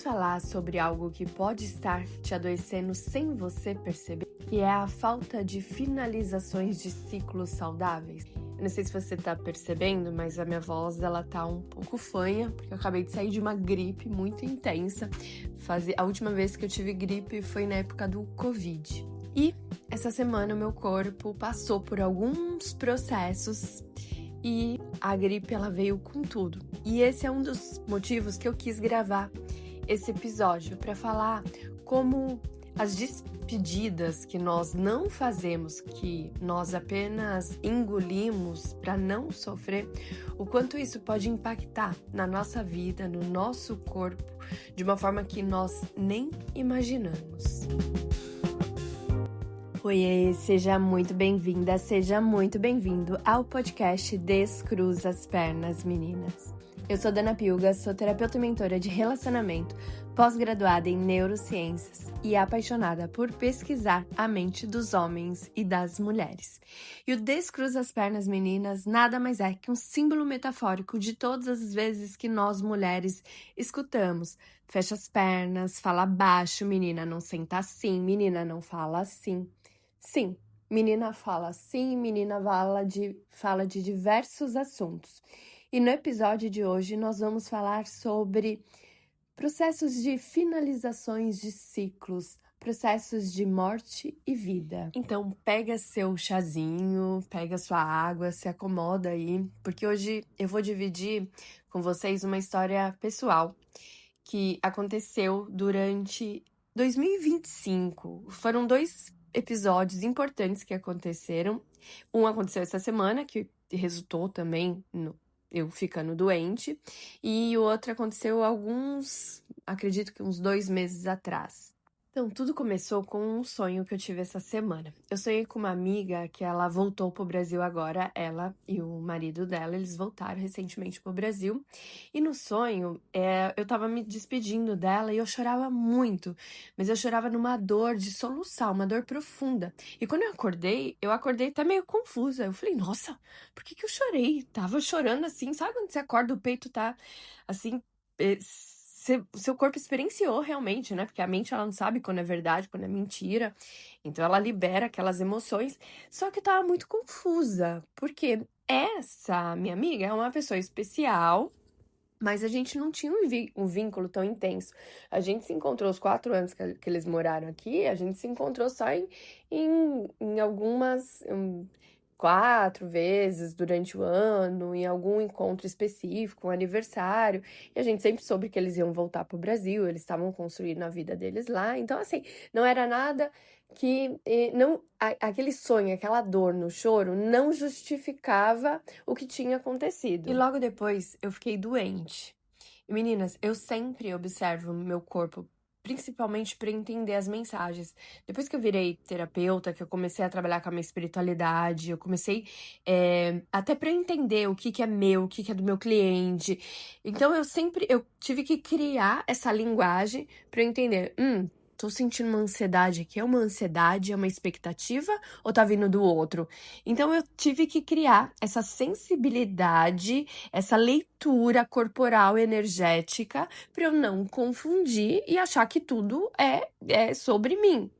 Falar sobre algo que pode estar te adoecendo sem você perceber, que é a falta de finalizações de ciclos saudáveis. Eu não sei se você tá percebendo, mas a minha voz ela tá um pouco fanha, porque eu acabei de sair de uma gripe muito intensa. A última vez que eu tive gripe foi na época do Covid. E essa semana o meu corpo passou por alguns processos e a gripe ela veio com tudo. E esse é um dos motivos que eu quis gravar esse episódio para falar como as despedidas que nós não fazemos, que nós apenas engolimos para não sofrer, o quanto isso pode impactar na nossa vida, no nosso corpo, de uma forma que nós nem imaginamos. Oiê, seja muito bem-vinda, seja muito bem-vindo ao podcast Descruza as Pernas, meninas. Eu sou Dana Pilga, sou terapeuta e mentora de relacionamento, pós-graduada em neurociências e apaixonada por pesquisar a mente dos homens e das mulheres. E o Descruza as Pernas, meninas, nada mais é que um símbolo metafórico de todas as vezes que nós mulheres escutamos. Fecha as pernas, fala baixo, menina não senta assim, menina não fala assim. Sim, menina fala assim, menina fala de diversos assuntos. E no episódio de hoje nós vamos falar sobre processos de finalizações de ciclos, processos de morte e vida. Então pega seu chazinho, pega sua água, se acomoda aí, porque hoje eu vou dividir com vocês uma história pessoal que aconteceu durante 2025. Foram 2 episódios importantes que aconteceram. Um aconteceu essa semana, que resultou também eu ficando doente, e o outro aconteceu acredito que uns 2 meses atrás. Então, tudo começou com um sonho que eu tive essa semana. Eu sonhei com uma amiga que ela voltou pro Brasil agora, ela e o marido dela, eles voltaram recentemente pro Brasil. E no sonho, eu tava me despedindo dela e eu chorava muito, mas eu chorava numa dor de soluçar, uma dor profunda. E quando eu acordei até meio confusa. Eu falei, nossa, por que eu chorei? Tava chorando assim, sabe quando você acorda, o peito tá assim, seu corpo experienciou realmente, né? Porque a mente ela não sabe quando é verdade, quando é mentira. Então ela libera aquelas emoções. Só que eu tava muito confusa, porque essa minha amiga é uma pessoa especial, mas a gente não tinha um vínculo tão intenso. A gente se encontrou os 4 anos que eles moraram aqui, a gente se encontrou só em algumas 4 vezes durante o ano, em algum encontro específico, um aniversário, e a gente sempre soube que eles iam voltar pro Brasil, eles estavam construindo a vida deles lá, então assim, não era nada que aquele sonho, aquela dor no choro não justificava o que tinha acontecido. E logo depois eu fiquei doente. E meninas, eu sempre observo o meu corpo, principalmente para entender as mensagens. Depois que eu virei terapeuta, que eu comecei a trabalhar com a minha espiritualidade, eu comecei até para entender o que é meu, o que é do meu cliente. Então eu tive que criar essa linguagem para eu entender, tô sentindo uma ansiedade aqui, é uma ansiedade, é uma expectativa ou tá vindo do outro? Então eu tive que criar essa sensibilidade, essa leitura corporal energética para eu não confundir e achar que tudo é sobre mim.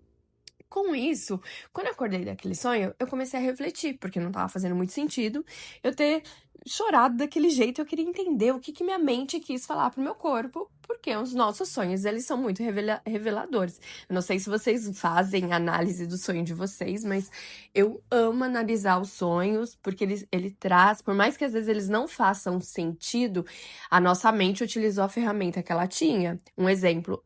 Com isso, quando eu acordei daquele sonho, eu comecei a refletir, porque não estava fazendo muito sentido eu ter chorado daquele jeito. Eu queria entender o que minha mente quis falar pro meu corpo, porque os nossos sonhos, eles são muito reveladores. Eu não sei se vocês fazem análise do sonho de vocês, mas eu amo analisar os sonhos, porque ele traz, por mais que às vezes eles não façam sentido, a nossa mente utilizou a ferramenta que ela tinha. Um exemplo,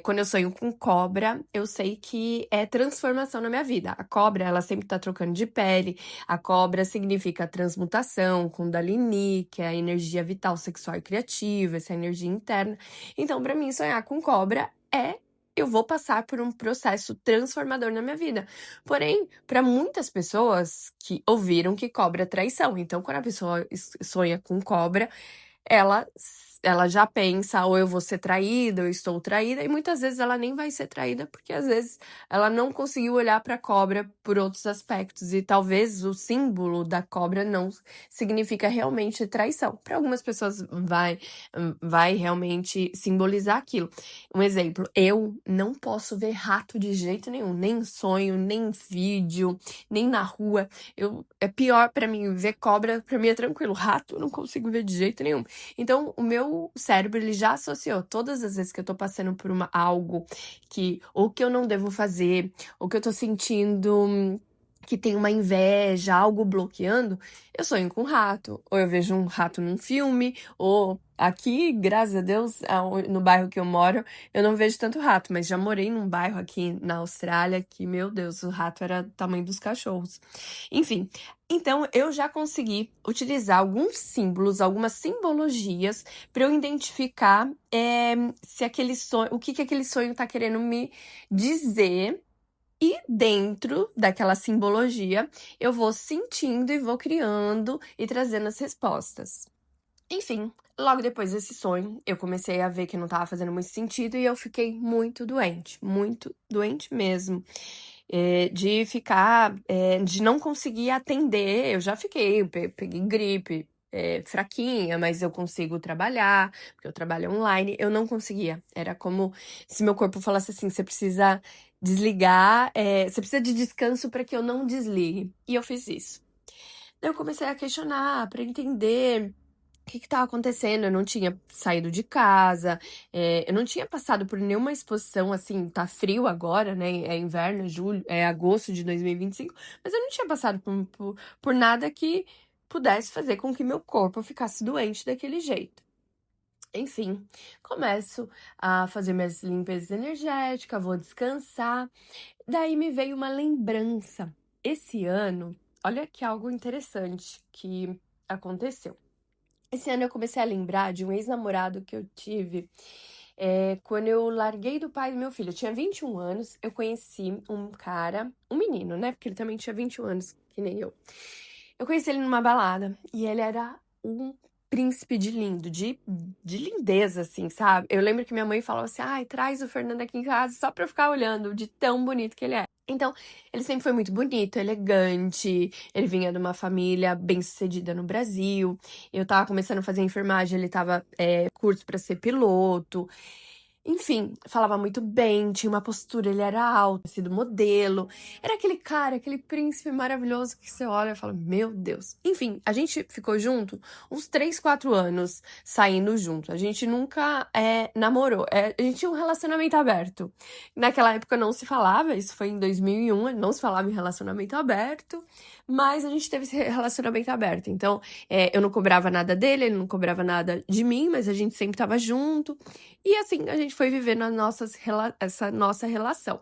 quando eu sonho com cobra, eu sei que é transformação na minha vida. A cobra, ela sempre tá trocando de pele. A cobra significa transmutação, Kundalini, que é a energia vital, sexual e criativa, essa energia interna. Então, pra mim, sonhar com cobra eu vou passar por um processo transformador na minha vida. Porém, para muitas pessoas que ouviram que cobra é traição. Então, quando a pessoa sonha com cobra, ela ela já pensa, ou eu vou ser traída, ou eu estou traída, e muitas vezes ela nem vai ser traída, porque às vezes ela não conseguiu olhar para a cobra por outros aspectos, e talvez o símbolo da cobra não significa realmente traição. Para algumas pessoas vai realmente simbolizar aquilo. Um exemplo, eu não posso ver rato de jeito nenhum, nem em sonho, nem em vídeo, nem na rua. É pior para mim ver cobra, para mim é tranquilo. Rato eu não consigo ver de jeito nenhum. Então, o meu cérebro, ele já associou todas as vezes que eu tô passando por algo que ou que eu não devo fazer, ou que eu tô sentindo que tem uma inveja, algo bloqueando, eu sonho com um rato, ou eu vejo um rato num filme, ou aqui, graças a Deus, no bairro que eu moro, eu não vejo tanto rato, mas já morei num bairro aqui na Austrália que, meu Deus, o rato era do tamanho dos cachorros. Enfim, então eu já consegui utilizar alguns símbolos, algumas simbologias para eu identificar se aquele sonho, o que aquele sonho tá querendo me dizer. E dentro daquela simbologia, eu vou sentindo e vou criando e trazendo as respostas. Enfim, logo depois desse sonho, eu comecei a ver que não estava fazendo muito sentido e eu fiquei muito doente mesmo. De ficar, de não conseguir atender, eu já fiquei, peguei gripe, fraquinha, mas eu consigo trabalhar, porque eu trabalho online, eu não conseguia. Era como se meu corpo falasse assim: você precisa desligar, você precisa de descanso para que eu não desligue. E eu fiz isso. Daí eu comecei a questionar, para entender o que estava acontecendo. Eu não tinha saído de casa, eu não tinha passado por nenhuma exposição, assim, tá frio agora, né? É inverno, é agosto de 2025, mas eu não tinha passado por nada que pudesse fazer com que meu corpo ficasse doente daquele jeito. Enfim, começo a fazer minhas limpezas energéticas, vou descansar. Daí me veio uma lembrança. Esse ano, olha que algo interessante que aconteceu. Esse ano eu comecei a lembrar de um ex-namorado que eu tive quando eu larguei do pai do meu filho. Eu tinha 21 anos, eu conheci um cara, um menino, né? Porque ele também tinha 21 anos, que nem eu. Eu conheci ele numa balada e ele era um príncipe de lindo, de lindeza, assim, sabe? Eu lembro que minha mãe falava assim: ai, traz o Fernando aqui em casa só pra eu ficar olhando, de tão bonito que ele é. Então, ele sempre foi muito bonito, elegante, ele vinha de uma família bem-sucedida no Brasil. Eu tava começando a fazer enfermagem, ele tava curso pra ser piloto. Enfim, falava muito bem, tinha uma postura, ele era alto, sido modelo. Era aquele cara, aquele príncipe maravilhoso que você olha e fala: meu Deus. Enfim, a gente ficou junto uns 3, 4 anos saindo junto. A gente nunca namorou. A gente tinha um relacionamento aberto. Naquela época não se falava, isso foi em 2001, não se falava em relacionamento aberto, mas a gente teve esse relacionamento aberto. Então, eu não cobrava nada dele, ele não cobrava nada de mim, mas a gente sempre tava junto. E assim, a gente foi vivendo essa nossa relação.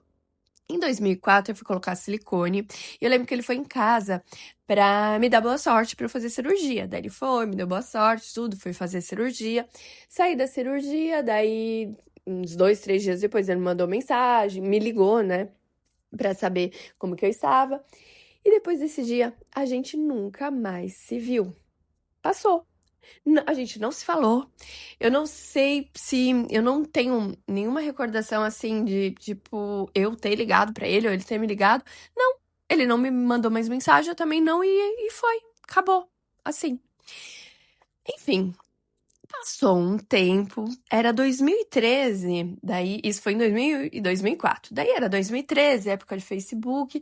Em 2004, eu fui colocar silicone. E eu lembro que ele foi em casa pra me dar boa sorte pra eu fazer cirurgia. Daí ele foi, me deu boa sorte, tudo, fui fazer cirurgia. Saí da cirurgia, daí uns 2, 3 dias depois ele me mandou mensagem, me ligou, né? Pra saber como que eu estava. E depois desse dia, a gente nunca mais se viu. Passou. A gente não se falou. Eu não sei se. Eu não tenho nenhuma recordação assim de, tipo, eu ter ligado pra ele ou ele ter me ligado. Não. Ele não me mandou mais mensagem, eu também não, e foi. Acabou. Assim. Enfim. Passou um tempo. Era 2013. Daí, isso foi em 2000 e 2004. Daí era 2013, época de Facebook.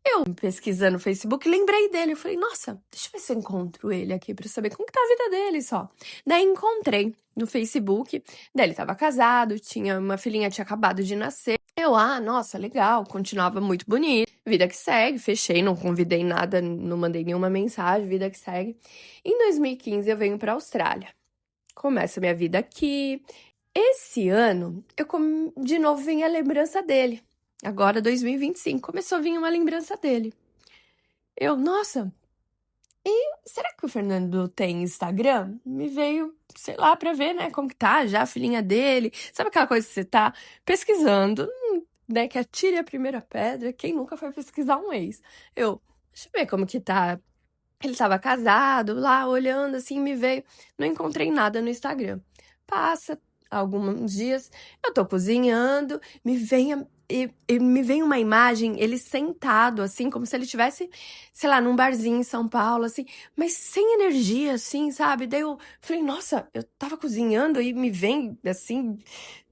Eu, pesquisando no Facebook, lembrei dele. Eu falei: nossa, deixa eu ver se eu encontro ele aqui pra saber como que tá a vida dele só. Daí encontrei no Facebook. Daí ele tava casado, tinha uma filhinha, tinha acabado de nascer. Eu, nossa, legal, continuava muito bonito. Vida que segue, fechei, não convidei nada, não mandei nenhuma mensagem, vida que segue. Em 2015 eu venho pra Austrália. Começa minha vida aqui. Esse ano, de novo vem a lembrança dele. Agora, 2025, começou a vir uma lembrança dele. Eu, nossa, será que o Fernando tem Instagram? Me veio, sei lá, pra ver, né, como que tá já a filhinha dele. Sabe aquela coisa que você tá pesquisando, né, que atire a primeira pedra, quem nunca foi pesquisar um ex? Eu, deixa eu ver como que tá. Ele tava casado, lá, olhando assim, me veio. Não encontrei nada no Instagram. Passa alguns dias, eu tô cozinhando, me vem uma imagem, ele sentado, assim, como se ele tivesse, sei lá, num barzinho em São Paulo, assim, mas sem energia, assim, sabe? Daí eu falei, nossa, eu tava cozinhando e me vem, assim,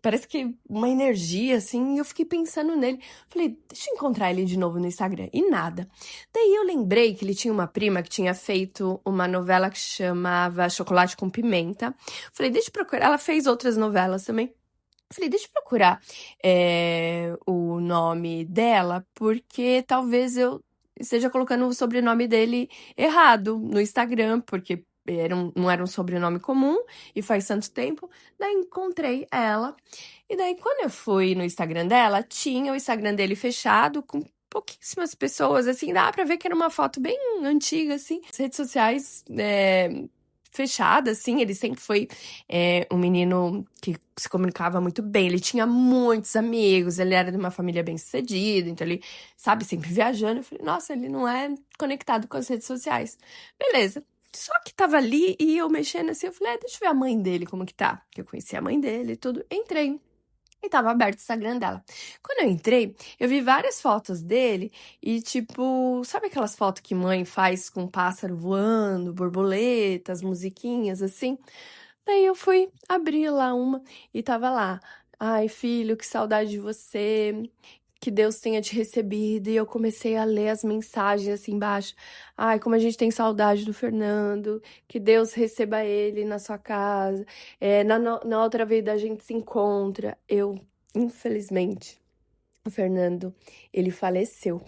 parece que uma energia, assim, e eu fiquei pensando nele. Falei, deixa eu encontrar ele de novo no Instagram. E nada. Daí eu lembrei que ele tinha uma prima que tinha feito uma novela que chamava Chocolate com Pimenta. Falei, deixa eu procurar. Ela fez outras novelas também. Falei, deixa eu procurar o nome dela, porque talvez eu esteja colocando o sobrenome dele errado no Instagram, porque não era um sobrenome comum e faz tanto tempo. Daí encontrei ela. E daí, quando eu fui no Instagram dela, tinha o Instagram dele fechado, com pouquíssimas pessoas, assim, dá pra ver que era uma foto bem antiga, assim. As redes sociais fechadas, assim, ele sempre foi um menino que se comunicava muito bem, ele tinha muitos amigos, ele era de uma família bem-sucedida, então ele, sabe, sempre viajando. Eu falei, nossa, ele não é conectado com as redes sociais. Beleza. Só que tava ali e eu mexendo assim, eu falei, deixa eu ver a mãe dele, como que tá. Que eu conhecia a mãe dele e tudo. Entrei. E tava aberto o Instagram dela. Quando eu entrei, eu vi várias fotos dele e, tipo, sabe aquelas fotos que mãe faz com pássaro voando, borboletas, musiquinhas assim? Daí eu fui abrir lá uma e tava lá. Ai, filho, que saudade de você. Que Deus tenha te recebido. E eu comecei a ler as mensagens assim embaixo. Ai, como a gente tem saudade do Fernando. Que Deus receba ele na sua casa. Na outra vida a gente se encontra. Infelizmente, o Fernando, ele faleceu.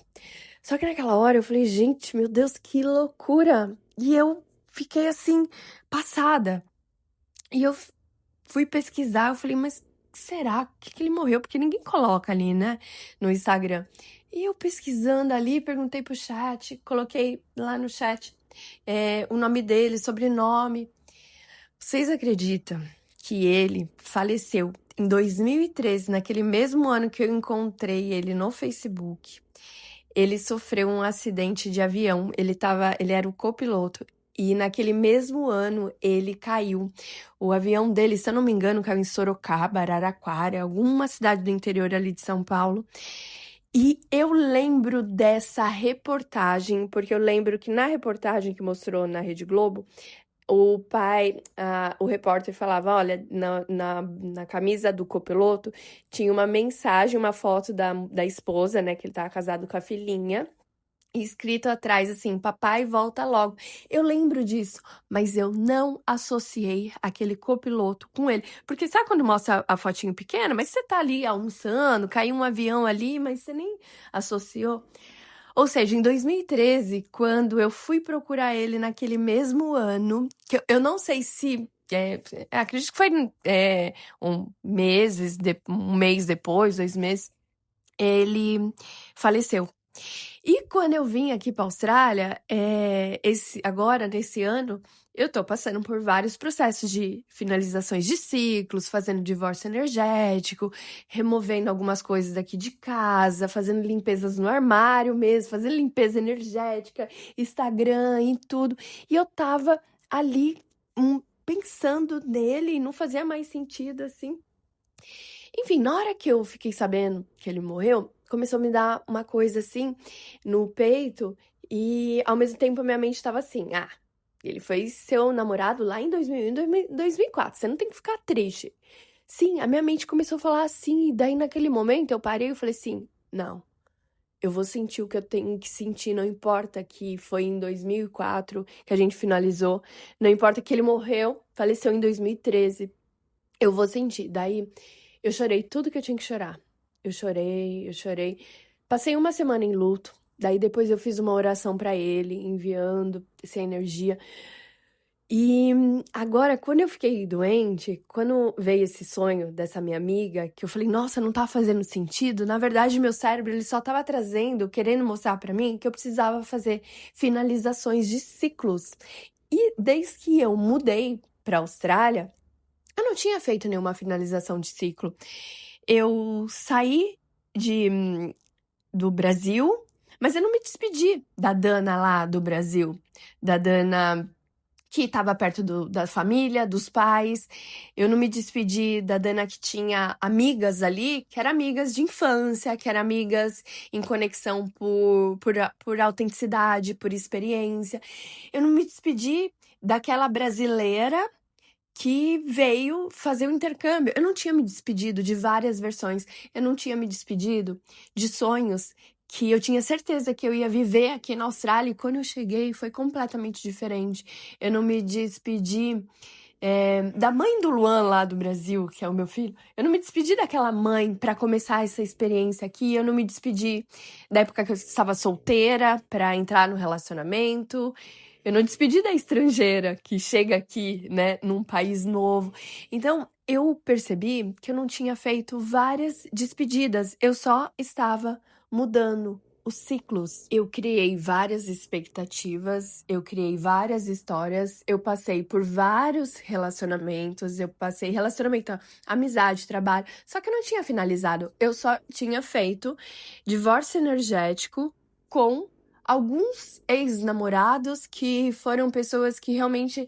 Só que naquela hora eu falei, gente, meu Deus, que loucura. E eu fiquei assim, passada. E eu fui pesquisar, eu falei, mas será que ele morreu? Porque ninguém coloca ali, né, no Instagram. E eu pesquisando ali, perguntei pro chat, coloquei lá no chat o nome dele, sobrenome. Vocês acreditam que ele faleceu em 2013, naquele mesmo ano que eu encontrei ele no Facebook? Ele sofreu um acidente de avião, ele era o copiloto. E naquele mesmo ano ele caiu. O avião dele, se eu não me engano, caiu em Sorocaba, Araraquara, alguma cidade do interior ali de São Paulo. E eu lembro dessa reportagem, porque eu lembro que na reportagem que mostrou na Rede Globo, o pai, o repórter falava, olha, na camisa do copiloto tinha uma mensagem, uma foto da esposa, né, que ele tava casado com a filhinha, e escrito atrás assim, papai volta logo. Eu lembro disso, mas eu não associei aquele copiloto com ele. Porque sabe quando mostra a fotinho pequena? Mas você tá ali almoçando, caiu um avião ali, mas você nem associou. Ou seja, em 2013, quando eu fui procurar ele naquele mesmo ano, que eu não sei se. Acredito que foi um mês depois, 2 meses, ele faleceu. E quando eu vim aqui para a Austrália, agora, nesse ano, eu tô passando por vários processos de finalizações de ciclos, fazendo divórcio energético, removendo algumas coisas daqui de casa, fazendo limpezas no armário mesmo, fazendo limpeza energética, Instagram e tudo. E eu tava ali, pensando nele e não fazia mais sentido, assim. Enfim, na hora que eu fiquei sabendo que ele morreu, começou a me dar uma coisa assim no peito e ao mesmo tempo a minha mente estava assim: ah, ele foi seu namorado lá em 2004, você não tem que ficar triste. Sim, a minha mente começou a falar assim, e daí naquele momento eu parei e falei assim: não, eu vou sentir o que eu tenho que sentir, não importa que foi em 2004 que a gente finalizou, não importa que ele morreu, faleceu em 2013, eu vou sentir. Daí eu chorei tudo que eu tinha que chorar. Eu chorei, eu chorei. Passei uma semana em luto. Daí depois eu fiz uma oração pra ele, enviando essa energia. E agora, quando eu fiquei doente, quando veio esse sonho dessa minha amiga, que eu falei, nossa, não tá fazendo sentido. Na verdade, meu cérebro ele só tava trazendo, querendo mostrar pra mim que eu precisava fazer finalizações de ciclos. E desde que eu mudei pra Austrália, eu não tinha feito nenhuma finalização de ciclo. Eu saí do Brasil, mas eu não me despedi da Dana lá do Brasil, da Dana que estava perto da família, dos pais. Eu não me despedi da Dana que tinha amigas ali, que eram amigas de infância, que eram amigas em conexão por autenticidade, por experiência. Eu não me despedi daquela brasileira que veio fazer o intercâmbio. Eu não tinha me despedido de várias versões. Eu não tinha me despedido de sonhos que eu tinha certeza que eu ia viver aqui na Austrália, e quando eu cheguei foi completamente diferente. Eu não me despedi da mãe do Luan lá do Brasil, que é o meu filho. Eu não me despedi daquela mãe para começar essa experiência aqui. Eu não me despedi da época que eu estava solteira para entrar no relacionamento. Eu não despedi da estrangeira que chega aqui, né, num país novo. Então, eu percebi que eu não tinha feito várias despedidas. Eu só estava mudando os ciclos. Eu criei várias expectativas, eu criei várias histórias, eu passei por vários relacionamentos, eu passei relacionamento, amizade, trabalho, só que eu não tinha finalizado, eu só tinha feito divórcio energético com alguns ex-namorados que foram pessoas que realmente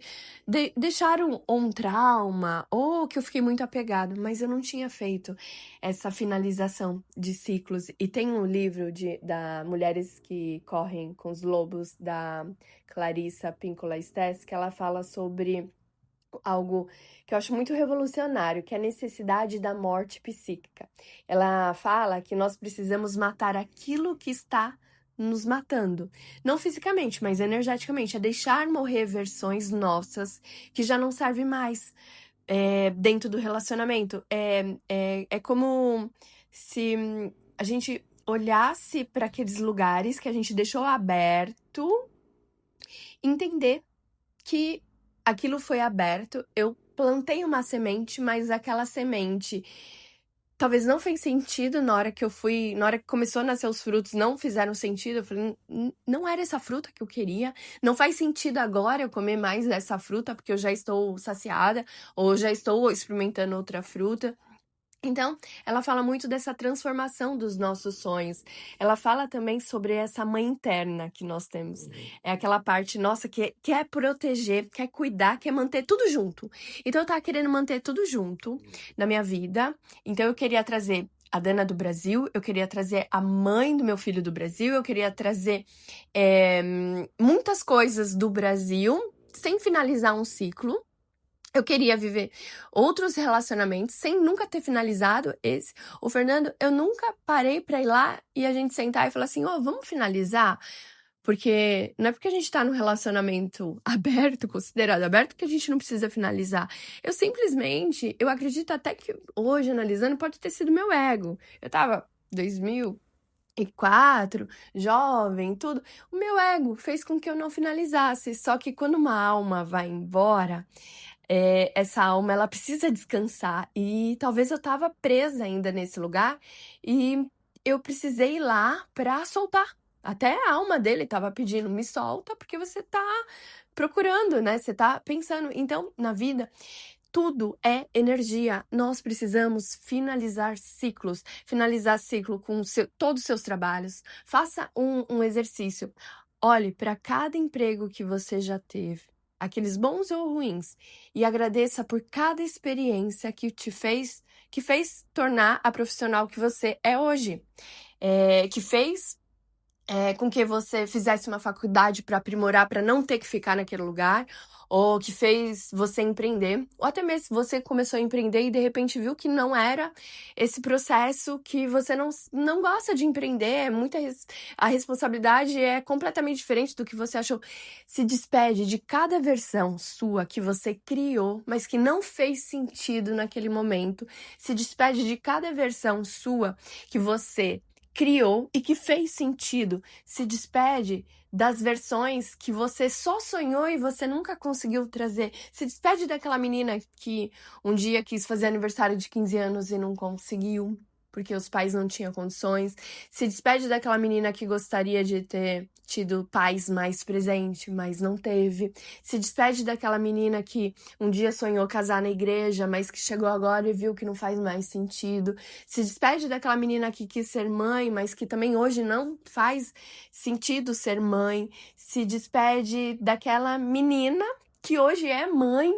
deixaram um trauma ou que eu fiquei muito apegado, mas eu não tinha feito essa finalização de ciclos. E tem um livro da Mulheres que Correm com os Lobos, da Clarissa Pinkola Estés, que ela fala sobre algo que eu acho muito revolucionário, que é a necessidade da morte psíquica. Ela fala que nós precisamos matar aquilo que está nos matando. Não fisicamente, mas energeticamente. É deixar morrer versões nossas que já não servem mais dentro do relacionamento. É como se a gente olhasse para aqueles lugares que a gente deixou aberto, entender que aquilo foi aberto, eu plantei uma semente, mas aquela semente talvez não fez sentido na hora que começou a nascer os frutos, não fizeram sentido. Eu falei, não era essa fruta que eu queria, não faz sentido agora eu comer mais dessa fruta, porque eu já estou saciada, ou já estou experimentando outra fruta. Então, ela fala muito dessa transformação dos nossos sonhos. Ela fala também sobre essa mãe interna que nós temos. É aquela parte nossa que quer proteger, quer cuidar, quer manter tudo junto. Então, eu tava querendo manter tudo junto na minha vida. Então, eu queria trazer a Dana do Brasil, eu queria trazer a mãe do meu filho do Brasil, eu queria trazer muitas coisas do Brasil, sem finalizar um ciclo. Eu queria viver outros relacionamentos sem nunca ter finalizado esse. O Fernando, eu nunca parei pra ir lá e a gente sentar e falar assim, vamos finalizar? Porque não é porque a gente tá num relacionamento aberto, considerado aberto, que a gente não precisa finalizar. Eu acredito até que hoje, analisando, pode ter sido meu ego. Eu tava 2004, jovem, tudo. O meu ego fez com que eu não finalizasse. Só que quando uma alma vai embora, essa alma ela precisa descansar, e talvez eu tava presa ainda nesse lugar e eu precisei ir lá pra soltar. Até a alma dele tava pedindo, me solta, porque você tá procurando, né? Você tá pensando. Então, na vida, tudo é energia. Nós precisamos finalizar ciclos. Finalizar ciclo com todos os seus trabalhos. Faça um exercício. Olhe para cada emprego que você já teve, aqueles bons ou ruins, e agradeça por cada experiência que fez tornar a profissional que você é hoje, que fez com que você fizesse uma faculdade para aprimorar, para não ter que ficar naquele lugar, ou que fez você empreender, ou até mesmo você começou a empreender e de repente viu que não era esse processo, que você não gosta de empreender, a responsabilidade é completamente diferente do que você achou. Se despede de cada versão sua que você criou, mas que não fez sentido naquele momento. Se despede de cada versão sua que você criou e que fez sentido. Se despede das versões que você só sonhou e você nunca conseguiu trazer. Se despede daquela menina que um dia quis fazer aniversário de 15 anos e não conseguiu, porque os pais não tinham condições. Se despede daquela menina que gostaria de ter tido pais mais presentes, mas não teve. Se despede daquela menina que um dia sonhou casar na igreja, mas que chegou agora e viu que não faz mais sentido. Se despede daquela menina que quis ser mãe, mas que também hoje não faz sentido ser mãe. Se despede daquela menina que hoje é mãe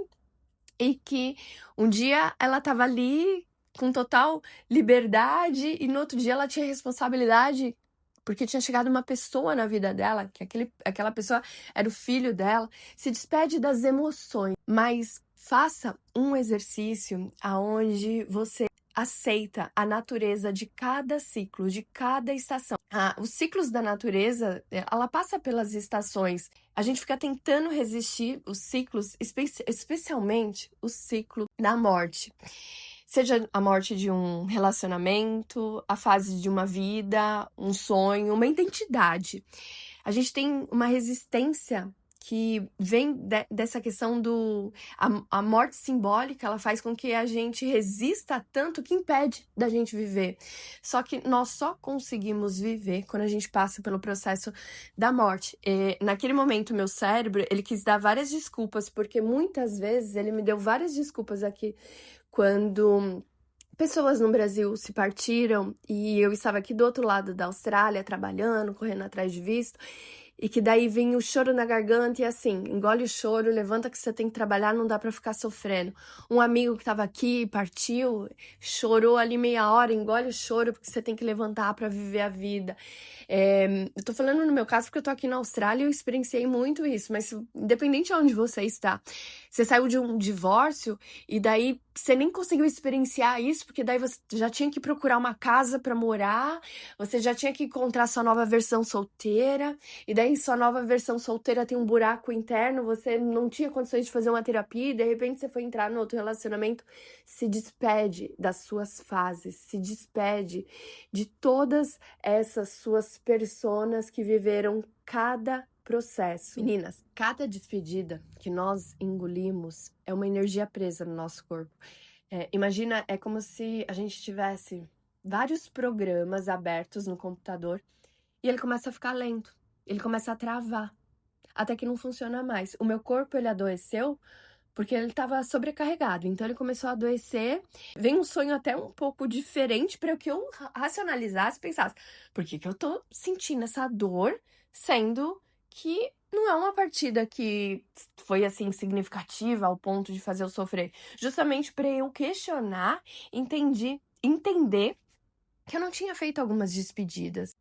e que um dia ela estava ali com total liberdade e no outro dia ela tinha responsabilidade porque tinha chegado uma pessoa na vida dela, que aquela pessoa era o filho dela. Se despede das emoções, mas faça um exercício aonde você aceita a natureza de cada ciclo, de cada estação. Os ciclos da natureza, ela passa pelas estações. A gente fica tentando resistir os ciclos, especialmente o ciclo da morte. Seja a morte de um relacionamento, a fase de uma vida, um sonho, uma identidade. A gente tem uma resistência que vem dessa questão a morte simbólica, ela faz com que a gente resista tanto que impede da gente viver. Só que nós só conseguimos viver quando a gente passa pelo processo da morte. E, naquele momento, meu cérebro, ele quis dar várias desculpas, porque muitas vezes ele me deu várias desculpas aqui quando pessoas no Brasil se partiram e eu estava aqui do outro lado da Austrália trabalhando, correndo atrás de visto. E que daí vem o choro na garganta e assim, engole o choro, levanta que você tem que trabalhar, não dá pra ficar sofrendo. Um amigo que tava aqui, partiu, chorou ali meia hora, engole o choro porque você tem que levantar pra viver a vida. Eu tô falando no meu caso porque eu tô aqui na Austrália e eu experienciei muito isso, mas independente de onde você está, você saiu de um divórcio e daí você nem conseguiu experienciar isso, porque daí você já tinha que procurar uma casa pra morar, você já tinha que encontrar sua nova versão solteira, e daí sua nova versão solteira tem um buraco interno, você não tinha condições de fazer uma terapia, e de repente você foi entrar no outro relacionamento. Se despede das suas fases, se despede de todas essas suas personas que viveram cada processo. Meninas, cada despedida que nós engolimos é uma energia presa no nosso corpo. Imagina, é como se a gente tivesse vários programas abertos no computador e ele começa a ficar lento. Ele começa a travar, até que não funciona mais. O meu corpo, ele adoeceu porque ele estava sobrecarregado, então ele começou a adoecer. Vem um sonho até um pouco diferente para que eu racionalizasse e pensasse, por que eu tô sentindo essa dor, sendo que não é uma partida que foi assim significativa ao ponto de fazer eu sofrer. Justamente para eu questionar, entender que eu não tinha feito algumas despedidas.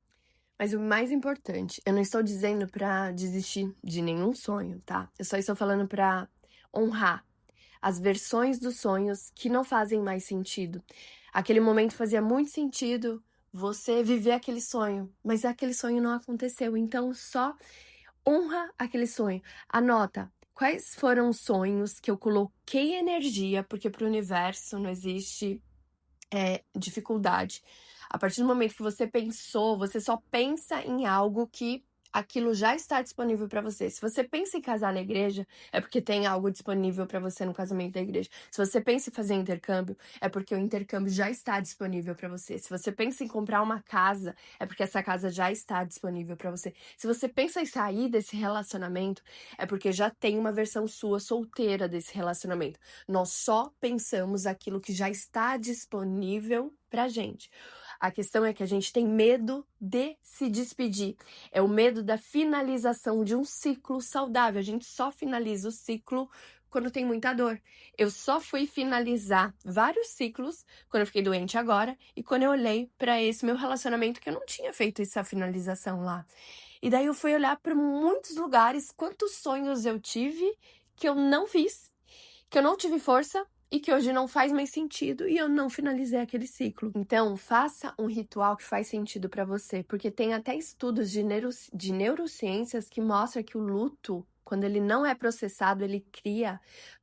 Mas o mais importante, eu não estou dizendo pra desistir de nenhum sonho, tá? Eu só estou falando pra honrar as versões dos sonhos que não fazem mais sentido. Aquele momento fazia muito sentido você viver aquele sonho, mas aquele sonho não aconteceu. Então só honra aquele sonho. Anota quais foram os sonhos que eu coloquei energia, porque pro universo não existe dificuldade. A partir do momento que você pensou, você só pensa em algo que aquilo já está disponível para você. Se você pensa em casar na igreja, é porque tem algo disponível para você no casamento da igreja. Se você pensa em fazer intercâmbio, é porque o intercâmbio já está disponível para você. Se você pensa em comprar uma casa, é porque essa casa já está disponível para você. Se você pensa em sair desse relacionamento, é porque já tem uma versão sua solteira desse relacionamento. Nós só pensamos aquilo que já está disponível pra gente. A questão é que a gente tem medo de se despedir. É o medo da finalização de um ciclo saudável. A gente só finaliza o ciclo quando tem muita dor. Eu só fui finalizar vários ciclos quando eu fiquei doente agora e quando eu olhei para esse meu relacionamento que eu não tinha feito essa finalização lá. E daí eu fui olhar para muitos lugares, quantos sonhos eu tive que eu não fiz, que eu não tive força e que hoje não faz mais sentido e eu não finalizei aquele ciclo. Então, faça um ritual que faz sentido para você, porque tem até estudos de neurociências que mostram que o luto, quando ele não é processado, ele cria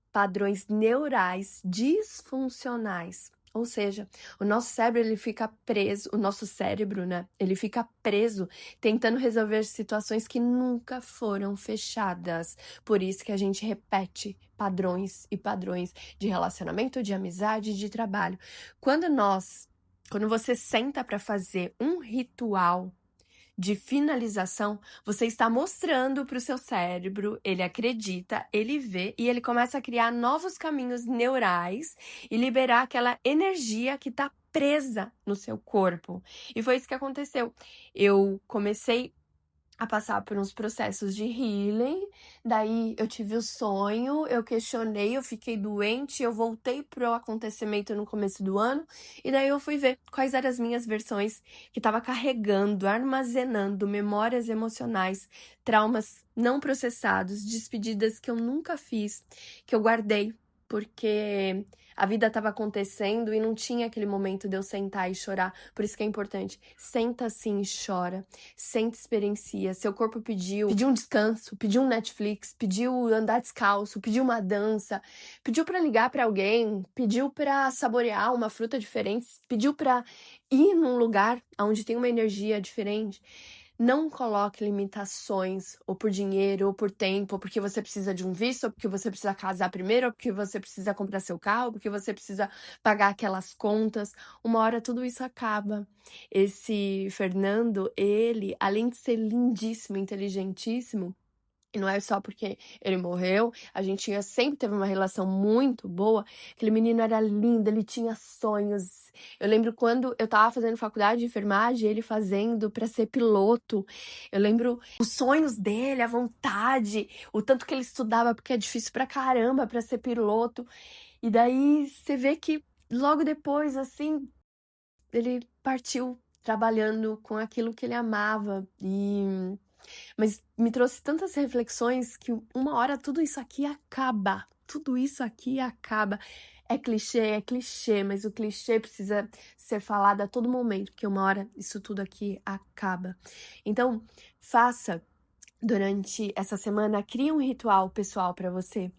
padrões neurais disfuncionais. Ou seja, o nosso cérebro, ele fica preso, o nosso cérebro, né? Ele fica preso tentando resolver situações que nunca foram fechadas. Por isso que a gente repete padrões e padrões de relacionamento, de amizade, de trabalho. Quando você senta para fazer um ritual de finalização, você está mostrando para o seu cérebro, ele acredita, ele vê e ele começa a criar novos caminhos neurais e liberar aquela energia que está presa no seu corpo. E foi isso que aconteceu. Eu comecei a passar por uns processos de healing. Daí eu tive o sonho, eu questionei, eu fiquei doente, eu voltei pro acontecimento no começo do ano, e daí eu fui ver quais eram as minhas versões que estava carregando, armazenando memórias emocionais, traumas não processados, despedidas que eu nunca fiz, que eu guardei, porque a vida estava acontecendo e não tinha aquele momento de eu sentar e chorar. Por isso que é importante, senta assim e chora. Sente, experiencia. Seu corpo pediu um descanso, pediu um Netflix, pediu andar descalço, pediu uma dança, pediu pra ligar pra alguém, pediu pra saborear uma fruta diferente, pediu pra ir num lugar onde tem uma energia diferente. Não coloque limitações, ou por dinheiro, ou por tempo, ou porque você precisa de um visto, ou porque você precisa casar primeiro, ou porque você precisa comprar seu carro, ou porque você precisa pagar aquelas contas. Uma hora tudo isso acaba. Esse Fernando, ele, além de ser lindíssimo, inteligentíssimo, e não é só porque ele morreu, a gente sempre teve uma relação muito boa. Aquele menino era lindo, ele tinha sonhos. Eu lembro quando eu tava fazendo faculdade de enfermagem, ele fazendo pra ser piloto. Eu lembro os sonhos dele, a vontade, o tanto que ele estudava, porque é difícil pra caramba pra ser piloto. E daí você vê que logo depois, assim, ele partiu trabalhando com aquilo que ele amava. Mas me trouxe tantas reflexões que uma hora tudo isso aqui acaba. Tudo isso aqui acaba. É clichê, mas o clichê precisa ser falado a todo momento, porque uma hora isso tudo aqui acaba. Então, faça durante essa semana, crie um ritual pessoal para você,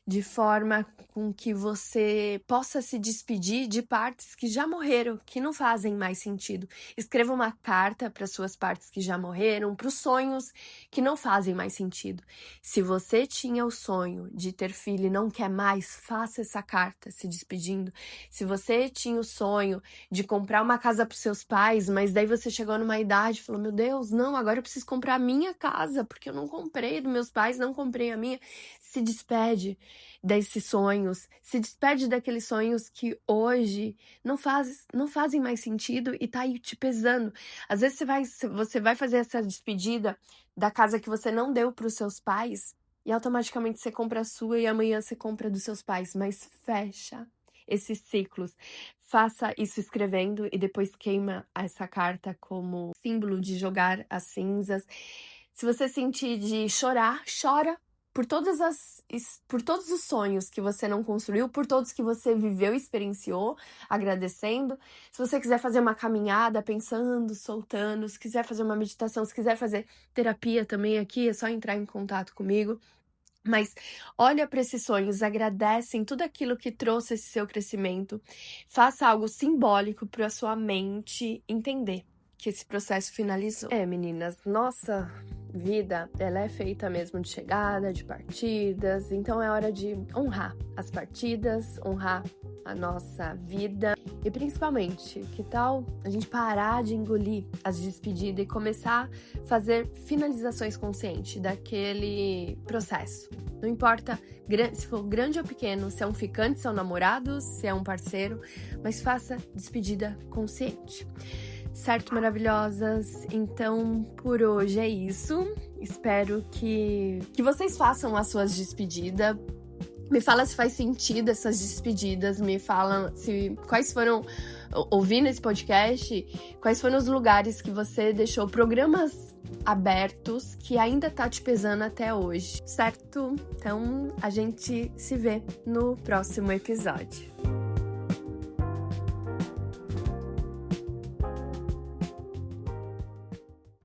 de forma com que você possa se despedir de partes que já morreram, que não fazem mais sentido. Escreva uma carta para suas partes que já morreram, para os sonhos que não fazem mais sentido. Se você tinha o sonho de ter filho e não quer mais, faça essa carta se despedindo. Se você tinha o sonho de comprar uma casa para os seus pais, mas daí você chegou numa idade e falou, meu Deus, não, agora eu preciso comprar a minha casa, porque eu não comprei dos meus pais, não comprei a minha. Se despede desses sonhos, se despede daqueles sonhos que hoje não fazem mais sentido e tá aí te pesando. Às vezes você vai fazer essa despedida da casa que você não deu para os seus pais e automaticamente você compra a sua e amanhã você compra dos seus pais, mas fecha esses ciclos. Faça isso escrevendo e depois queima essa carta como símbolo de jogar as cinzas. Se você sentir de chorar, chora por todos os sonhos que você não construiu, por todos que você viveu e experienciou, agradecendo. Se você quiser fazer uma caminhada, pensando, soltando, se quiser fazer uma meditação, se quiser fazer terapia também aqui, é só entrar em contato comigo. Mas olha para esses sonhos, agradece em tudo aquilo que trouxe esse seu crescimento. Faça algo simbólico para a sua mente entender que esse processo finalizou. Meninas, nossa vida, ela é feita mesmo de chegada, de partidas, então é hora de honrar as partidas, honrar a nossa vida e principalmente, que tal a gente parar de engolir as despedidas e começar a fazer finalizações conscientes daquele processo. Não importa se for grande ou pequeno, se é um ficante, se é um namorado, se é um parceiro, mas faça despedida consciente. Certo, maravilhosas? Então, por hoje é isso. Espero que vocês façam as suas despedidas. Me fala se faz sentido essas despedidas. Me fala quais foram, ouvindo esse podcast, quais foram os lugares que você deixou programas abertos que ainda tá te pesando até hoje, certo? Então, a gente se vê no próximo episódio.